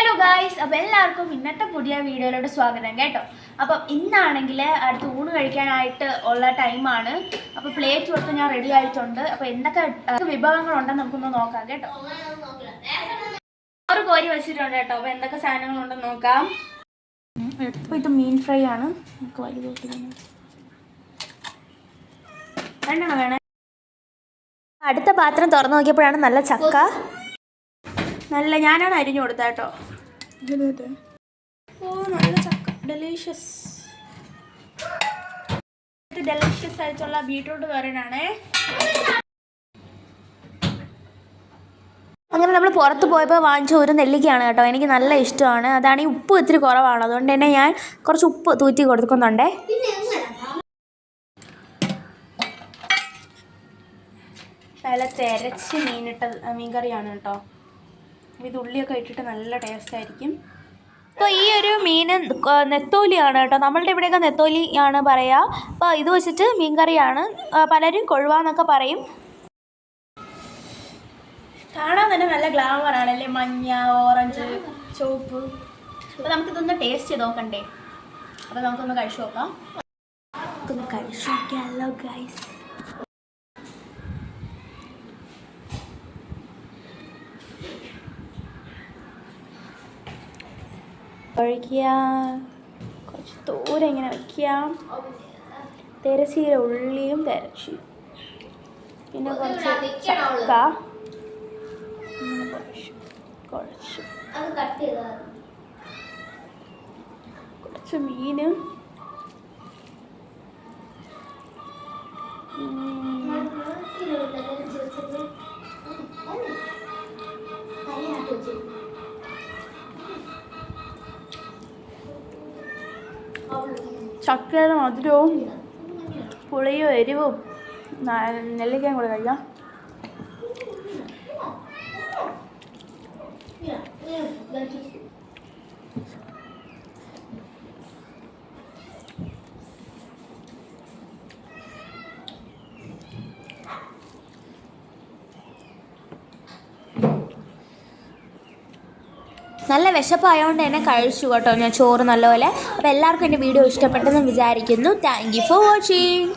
Hello guys, അപ്പോൾ എല്ലാവർക്കും ഇന്നത്തെ പുതിയ വീഡിയോയിലോട്ട് സ്വാഗതം കേട്ടോ. അപ്പം ഇന്നാണെങ്കിൽ അടുത്ത് ഊണ് കഴിക്കാനായിട്ട് ഉള്ള ടൈമാണ്. അപ്പോൾ പ്ലേറ്റ് കൊടുത്ത് ഞാൻ റെഡി ആയിട്ടുണ്ട്. അപ്പോൾ എന്തൊക്കെ വിഭവങ്ങളുണ്ടെന്ന് നമുക്കൊന്ന് നോക്കാം കേട്ടോ. ഒരു കോരി വെച്ചിട്ടുണ്ട് കേട്ടോ. അപ്പോൾ എന്തൊക്കെ സാധനങ്ങളുണ്ടെന്ന് നോക്കാം. എടുത്ത് മീൻ ഫ്രൈ ആണ്. നമുക്ക് വലുതോട്ട് രണ്ടെണ്ണം വേണേ. അടുത്ത പാത്രം തുറന്നു നോക്കിയപ്പോഴാണ് നല്ല ചക്ക. നല്ല ഞാനാണ് അരിഞ്ഞു കൊടുത്ത കേട്ടോ. ഓ നല്ല ചക്ക, ഡെലീഷ്യസ് ആയിട്ടുള്ള ബീട്രൂട്ട് കറിയാണേ. അങ്ങനെ നമ്മൾ പുറത്ത് പോയപ്പോൾ വാങ്ങിച്ച ഒരു നെല്ലിക്കയാണ് കേട്ടോ. എനിക്ക് നല്ല ഇഷ്ടമാണ്. അതാണെങ്കിൽ ഉപ്പ് ഇത്തിരി കുറവാണ്, അതുകൊണ്ട് തന്നെ ഞാൻ കുറച്ച് ഉപ്പ് തൂറ്റി കൊടുക്കുന്നുണ്ടേ. നല്ല തിരച്ച് മീൻ കറിയാണ് കേട്ടോ. ഇത് ഉള്ളിയൊക്കെ ഇട്ടിട്ട് നല്ല ടേസ്റ്റ് ആയിരിക്കും. അപ്പോൾ ഈ ഒരു മീൻ നെത്തോലിയാണ് കേട്ടോ. നമ്മളുടെ ഇവിടെയൊക്കെ നെത്തോലി ആണ് പറയുക. അപ്പോൾ ഇത് വെച്ചിട്ട് മീൻ കറിയാണ്. പലരും കൊഴുവാന്നൊക്കെ പറയും. കാണാൻ തന്നെ നല്ല ഗ്ലാമറാണ് അല്ലേ, മഞ്ഞ, ഓറഞ്ച്, ചുവപ്പ്. അപ്പോൾ നമുക്കിതൊന്ന് ടേസ്റ്റ് ചെയ്ത് നോക്കണ്ടേ. അപ്പോൾ നമുക്കൊന്ന് കഴിച്ചു നോക്കാം. കഴിച്ചു നോക്കിയാലോ ഗൈസ്. കഴിക്കുക, കുറച്ച് തോര ഇങ്ങനെ വയ്ക്കാം. തിരശ്ശീല ഉള്ളിയും തിരച്ചു, പിന്നെ കുറച്ച് ചക്ക, കുറച്ച് കുറച്ച് മീൻ, ചക്കയുടെ മധുരവും പുളിയും എരിവും നെല്ലിക്കയും കൂടെ കഴിക്കാം. നല്ല വിശപ്പായതുകൊണ്ട് തന്നെ കഴിച്ചു കേട്ടോ ഞാൻ ചോറ് നല്ലപോലെ. അപ്പോൾ എല്ലാവർക്കും എൻ്റെ വീഡിയോ ഇഷ്ടപ്പെട്ടെന്ന് വിചാരിക്കുന്നു. Thank you for watching.